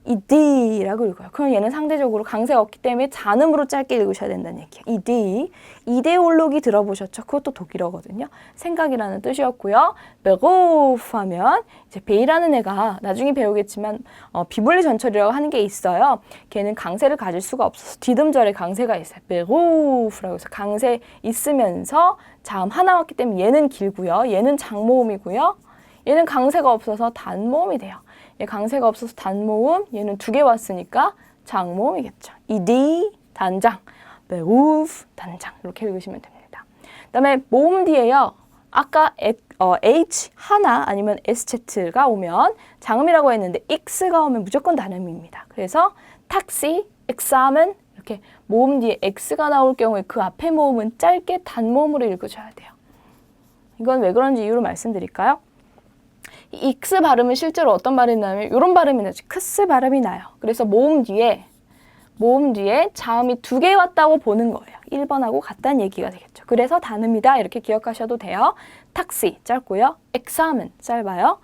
A: 이디라고 읽어요. 그럼 얘는 상대적으로 강세가 없기 때문에 잔음으로 짧게 읽으셔야 된다는 얘기예요. 이디. 이데올로기 들어보셨죠? 그것도 독일어거든요. 생각이라는 뜻이었고요. 베고프 하면 이제 베이라는 애가 나중에 배우겠지만 비블리 전철이라고 하는 게 있어요. 걔는 강세를 가질 수가 없어서 디듬절에 강세가 있어요. 베고프라고 해서 강세 있으면서 자음 하나 왔기 때문에 얘는 길고요. 얘는 장모음이고요. 얘는 강세가 없어서 단모음이 돼요. 얘 강세가 없어서 단모음, 얘는 2개 왔으니까 장모음이겠죠. 이디 단장, 베우프 단장 이렇게 읽으시면 됩니다. 그 다음에 모음 뒤에요. 아까 H 하나 아니면 SZ가 오면 장음이라고 했는데 X가 오면 무조건 단음입니다. 그래서 탁시, examen 이렇게 모음 뒤에 X가 나올 경우에 그 앞에 모음은 짧게 단모음으로 읽으셔야 돼요. 이건 왜 그런지 이유를 말씀드릴까요? 익스 발음은 실제로 어떤 발음이 나면 이런 발음이 나죠. 크스 발음이 나요. 그래서 모음 뒤에 자음이 2개 왔다고 보는 거예요. 1번하고 같다는 얘기가 되겠죠. 그래서 단음이다 이렇게 기억하셔도 돼요. 탁시 짧고요. examen 짧아요.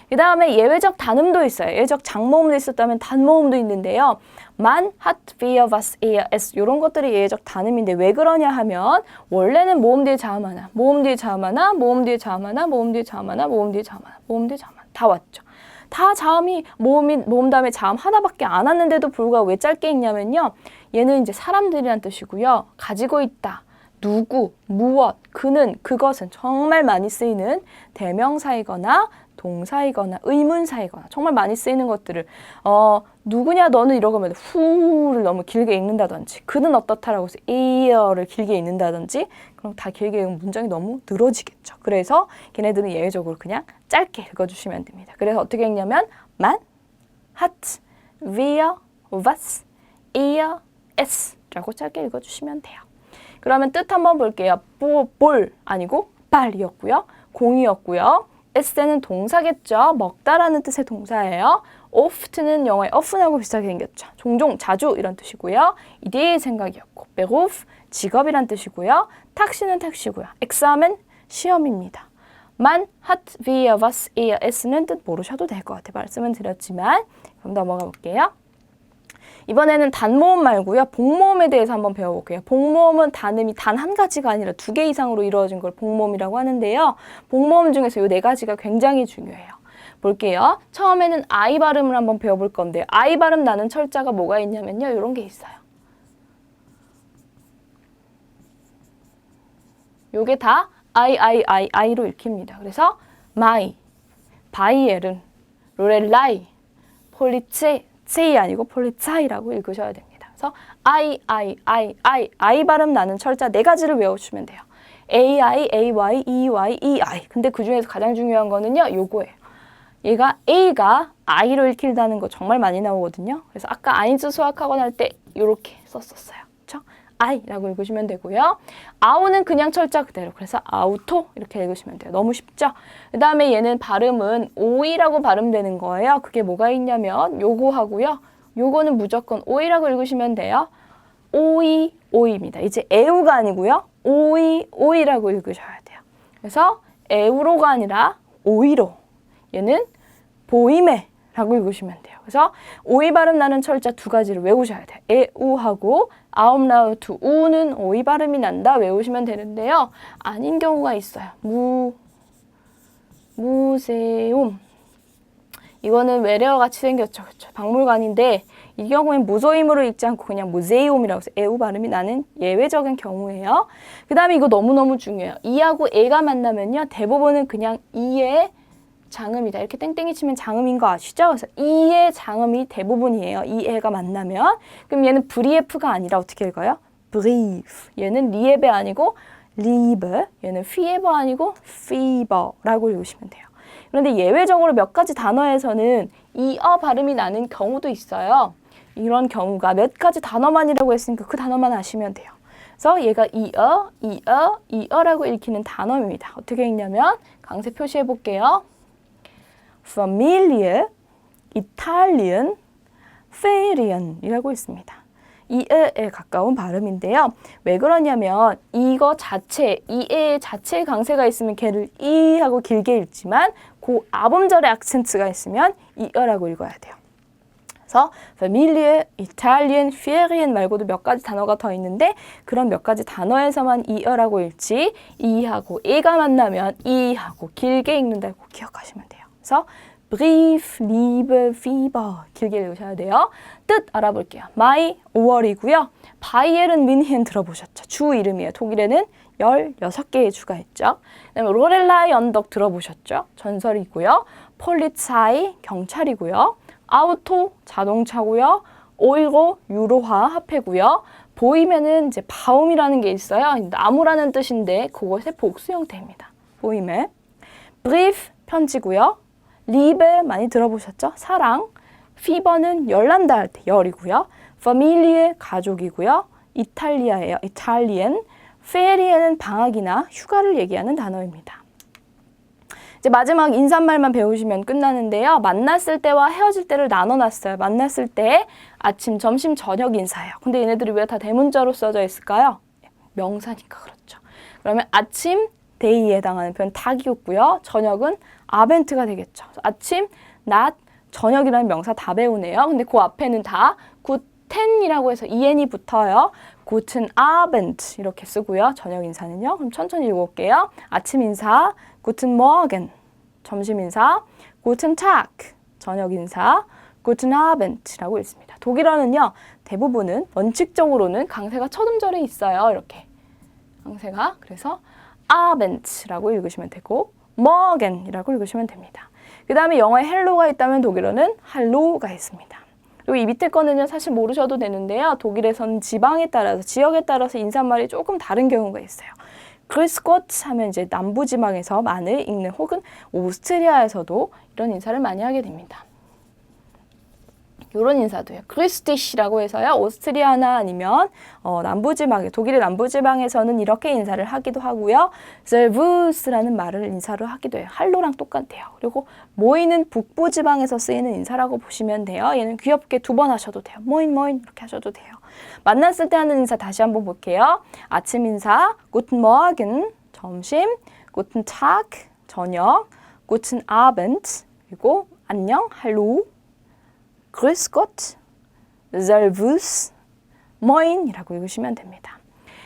A: 그 다음에 예외적 단음도 있어요. 예외적 장모음도 있었다면 단모음도 있는데요. Man hat wir was er es 이런 것들이 예외적 단음인데 왜 그러냐 하면 원래는 모음 뒤에 자음 하나, 모음 뒤에 자음 하나, 모음 뒤에 자음 하나, 모음 뒤에 자음 하나, 모음 뒤에 자음 하나, 모음 뒤에 자음 하나 다 왔죠. 다 자음이 모음 다음에 자음 하나밖에 안 왔는데도 불구하고 왜 짧게 읽냐면요. 얘는 이제 사람들이란 뜻이고요. 가지고 있다. 누구, 무엇, 그는, 그것은 정말 많이 쓰이는 대명사이거나 동사이거나 의문사이거나 정말 많이 쓰이는 것들을 누구냐 너는 이러고 하면 후를 너무 길게 읽는다든지 그는 어떻다라고 해서 ear를 길게 읽는다든지 그럼 다 길게 읽으면 문장이 너무 늘어지겠죠. 그래서 걔네들은 예외적으로 그냥 짧게 읽어주시면 됩니다. 그래서 어떻게 읽냐면 man, hat, wir, was, er, es 라고 짧게 읽어주시면 돼요. 그러면 뜻 한번 볼게요. 볼 아니고 발이었고요. 공이었고요. 에스는 동사겠죠. 먹다라는 뜻의 동사예요. oft는 영어의 often하고 비슷하게 생겼죠. 종종, 자주 이런 뜻이고요. 이데의 생각이었고 beruf, 직업이란 뜻이고요. 탁시는 택시고요. examen, 시험입니다. Man hat wir was er es는 뜻 모르셔도 될 것 같아요. 말씀은 드렸지만 그럼 넘어가 볼게요. 이번에는 단모음 말고요. 복모음에 대해서 한번 배워볼게요. 복모음은 단음이 단 한 가지가 아니라 2개 이상으로 이루어진 걸 복모음이라고 하는데요. 복모음 중에서 이 4가지가 굉장히 중요해요. 볼게요. 처음에는 I 발음을 한번 배워볼 건데요. I 발음 나는 철자가 뭐가 있냐면요. 이런 게 있어요. 요게 다 I로 읽힙니다. 그래서 마이, 바이에른, 로렐라이, 폴리체이 아니고 폴리차이라고 읽으셔야 됩니다. 그래서 I 발음 나는 철자 4가지를 외워주시면 돼요. AI, AY, EY, EI. 근데 그 중에서 가장 중요한 거는요, 요거예요. 얘가 A가 I로 읽힌다는 거 정말 많이 나오거든요. 그래서 아까 아인즈 수학학원 할 때 이렇게 썼었어요. 그렇죠? I라고 읽으시면 되고요. 아우는 그냥 철자 그대로. 그래서 아우토 이렇게 읽으시면 돼요. 너무 쉽죠? 그 다음에 얘는 발음은 오이라고 발음되는 거예요. 그게 뭐가 있냐면 요거 하고요. 요거는 무조건 오이라고 읽으시면 돼요. 오이, 오이입니다. 이제 에우가 아니고요. 오이, 오이라고 읽으셔야 돼요. 그래서 에우로가 아니라 오이로. 얘는 보이메라고 읽으시면 돼요. 그래서 오이 발음 나는 철자 두 가지를 외우셔야 돼요. 에우하고 아움라우트 우는 오이 발음이 난다 외우시면 되는데요. 아닌 경우가 있어요. 무세움. 이거는 외래어 같이 생겼죠. 그렇죠? 박물관인데 이 경우엔 무소임으로 읽지 않고 그냥 무세움이라고 해서 에우 발음이 나는 예외적인 경우예요. 그 다음에 이거 너무너무 중요해요. 이하고 에가 만나면요. 대부분은 그냥 이의 장음이다. 이렇게 땡땡이 치면 장음인 거 아시죠? 그래서 이의 장음이 대부분이에요. 이 애가 만나면. 그럼 얘는 브리에프가 아니라 어떻게 읽어요? 브리프. 얘는 리에베 아니고 리브. 얘는 피에버 아니고 피버라고 읽으시면 돼요. 그런데 예외적으로 몇 가지 단어에서는 이어 발음이 나는 경우도 있어요. 이런 경우가 몇 가지 단어만이라고 했으니까 그 단어만 아시면 돼요. 그래서 얘가 이어라고 읽히는 단어입니다. 어떻게 읽냐면 강세 표시해 볼게요. Familiar, Italian, Ferien 이라고 있습니다. 이에에 가까운 발음인데요. 왜 그러냐면 이거 자체, 이에 자체의 강세가 있으면 걔를 이 하고 길게 읽지만 그 아범절의 악센트가 있으면 이어라고 읽어야 돼요. 그래서 Familiar, Italian, Ferien 말고도 몇 가지 단어가 더 있는데 그런 몇 가지 단어에서만 이어라고 읽지 이하고 에가 만나면 이하고 길게 읽는다고 기억하시면 돼요. 그래서 Brief, Liebe, Fieber 길게 읽으셔야 돼요. 뜻 알아볼게요. 마이 5월이고요. 바이에른 뮌헨 들어보셨죠? 주 이름이에요. 독일에는 16개의 주가 있죠. 그다음에 로렐라이 언덕 들어보셨죠? 전설이고요. 폴리차이 경찰이고요. 아우토 자동차고요. 오이로 유로화 화폐고요. 보이면은 이제 바움이라는 게 있어요. 나무라는 뜻인데 그것의 복수 형태입니다. 보이메. 브리프 편지고요. 리베 많이 들어보셨죠? 사랑. 피버는 열난다 할 때 열이고요. 파밀리에 가족이고요. 이탈리아예요. 이탈리엔. 페리에는 방학이나 휴가를 얘기하는 단어입니다. 이제 마지막 인사말만 배우시면 끝나는데요. 만났을 때와 헤어질 때를 나눠놨어요. 만났을 때 아침, 점심, 저녁 인사예요. 근데 얘네들이 왜 다 대문자로 써져 있을까요? 명사니까 그렇죠. 그러면 아침, 데이에 해당하는 표현 닭이었고요. 저녁은 아벤트가 되겠죠. 아침, 낮, 저녁이라는 명사 다 배우네요. 근데 그 앞에는 다 구텐이라고 해서 en이 붙어요. 구튼 아벤트 이렇게 쓰고요. 저녁 인사는요. 그럼 천천히 읽어볼게요. 아침 인사, 구튼 모겐, 점심 인사, 구튼 타크, 저녁 인사, 구튼 아벤트라고 읽습니다. 독일어는요. 대부분은 원칙적으로는 강세가 첫 음절에 있어요. 이렇게 강세가. 그래서 아벤트라고 읽으시면 되고 morgen이라고 읽으시면 됩니다. 그 다음에 영어에 헬로가 있다면 독일어는 할로가 있습니다. 그리고 이 밑에 거는요 사실 모르셔도 되는데요. 독일에서는 지방에 따라서 지역에 따라서 인사말이 조금 다른 경우가 있어요. 그리스코트 하면 이제 남부지방에서 많이 읽는 혹은 오스트리아에서도 이런 인사를 많이 하게 됩니다. 이런 인사도요. 크리스티시라고 해서요. 오스트리아나 아니면 남부지방에 독일의 남부지방에서는 이렇게 인사를 하기도 하고요. 셀부스라는 말을 인사를 하기도 해요. 할로랑 똑같아요. 그리고 모이는 북부지방에서 쓰이는 인사라고 보시면 돼요. 얘는 귀엽게 2번 하셔도 돼요. 모인 이렇게 하셔도 돼요. 만났을 때 하는 인사 다시 한번 볼게요. 아침 인사 Guten Morgen 점심 Guten Tag 저녁 Guten Abend 그리고 안녕 할로 Grüß Gott, Servus, Moin이라고 읽으시면 됩니다.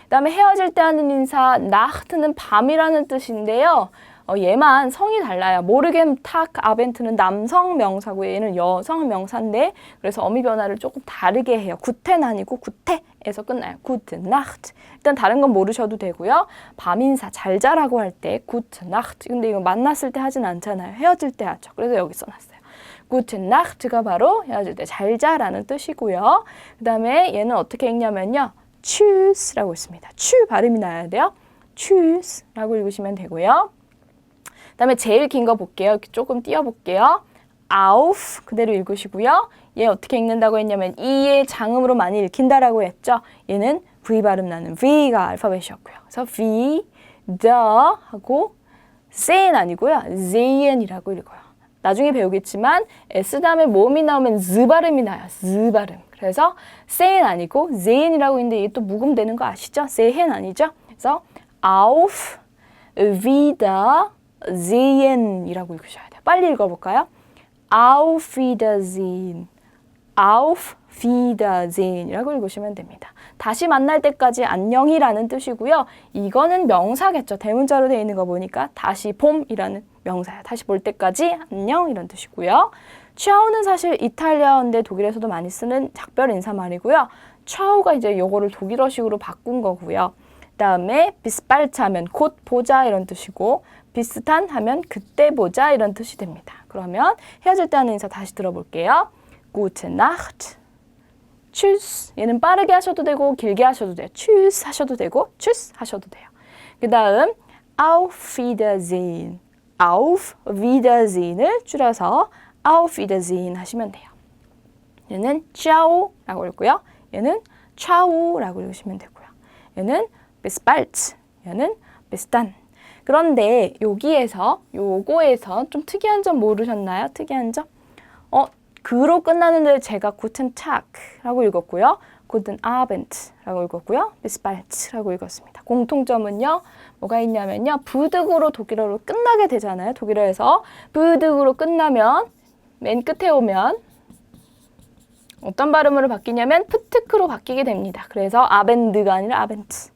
A: 그 다음에 헤어질 때 하는 인사, Nacht는 밤이라는 뜻인데요. 얘만 성이 달라요. 모르겐 탁 아벤트는 남성 명사고 얘는 여성 명사인데 그래서 어미 변화를 조금 다르게 해요. 구텐 아니고 구테에서 끝나요. Gute Nacht. 일단 다른 건 모르셔도 되고요. 밤 인사 잘 자라고 할 때 Gute Nacht. 근데 이거 만났을 때 하진 않잖아요. 헤어질 때 하죠. 그래서 여기 써놨어요. Gute Nacht가 바로 헤어질 때 잘 자라는 뜻이고요. 그 다음에 얘는 어떻게 읽냐면요. Tschüss라고 있습니다. 추 발음이 나야 돼요. tschüss라고 읽으시면 되고요. 그다음에 제일 긴 거 볼게요. 이렇게 조금 띄워볼게요. auf 그대로 읽으시고요. 얘 어떻게 읽는다고 했냐면 이의 장음으로 많이 읽힌다라고 했죠. 얘는 V 발음 나는 V가 알파벳이었고요. 그래서 V, the 하고 sehen 아니고요. sehen이라고 읽어요. 나중에 배우겠지만 S 다음에 모음이 나오면 Z 발음이 나요. Z 발음. 그래서 sehen 아니고 sehen이라고 있는데 이게 또 묵음되는 거 아시죠? sehen 아니죠? 그래서 auf Wiedersehen이라고 읽으셔야 돼요. 빨리 읽어볼까요? Auf Wiedersehen, Auf Wiedersehen이라고 읽으시면 됩니다. 다시 만날 때까지 안녕이라는 뜻이고요. 이거는 명사겠죠. 대문자로 되어 있는 거 보니까 다시 봄이라는 명사예요. 다시 볼 때까지 안녕 이런 뜻이고요. ciao는 사실 이탈리아어인데 독일에서도 많이 쓰는 작별 인사말이고요. ciao가 이제 요거를 독일어식으로 바꾼 거고요. 그다음에 bis bald 하면 곧 보자 이런 뜻이고 비슷한 하면 그때 보자 이런 뜻이 됩니다. 그러면 헤어질 때 하는 인사 다시 들어볼게요. Gute Nacht, Tschüss. 얘는 빠르게 하셔도 되고 길게 하셔도 돼요. Tschüss 하셔도 되고 Tschüss 하셔도 돼요. 그 다음 Auf Wiedersehen, Auf Wiedersehen을 줄여서 Auf Wiedersehen 하시면 돼요. 얘는 Ciao라고 읽고요. 얘는 Ciao라고 읽으시면 되고요. 얘는 bis bald, 얘는 bis dann. 그런데 여기에서 요거에서 좀 특이한 점 모르셨나요? 특이한 점? 그로 끝나는데 제가 guten Tag라고 읽었고요. guten Abend라고 읽었고요. bis bald라고 읽었습니다. 공통점은요. 뭐가 있냐면요. 부득으로 독일어로 끝나게 되잖아요. 독일어에서 부득으로 끝나면 맨 끝에 오면 어떤 발음으로 바뀌냐면 프트크로 바뀌게 됩니다. 그래서 아벤드가 아니라 아벤트,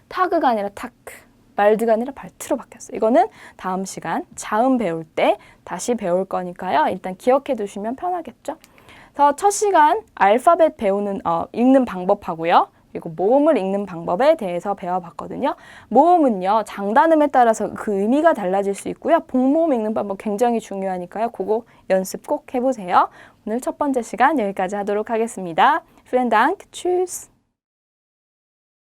A: 타그가 아니라 타크, 발드가 아니라 발트로 바뀌었어요. 이거는 다음 시간 자음 배울 때 다시 배울 거니까요. 일단 기억해 두시면 편하겠죠. 그래서 첫 시간 알파벳 배우는 읽는 방법하고요. 그리고 모음을 읽는 방법에 대해서 배워봤거든요. 모음은요. 장단음에 따라서 그 의미가 달라질 수 있고요. 복모음 읽는 방법 굉장히 중요하니까요. 그거 연습 꼭 해보세요. 오늘 첫 번째 시간 여기까지 하도록 하겠습니다. Vielen Dank. Tschüss.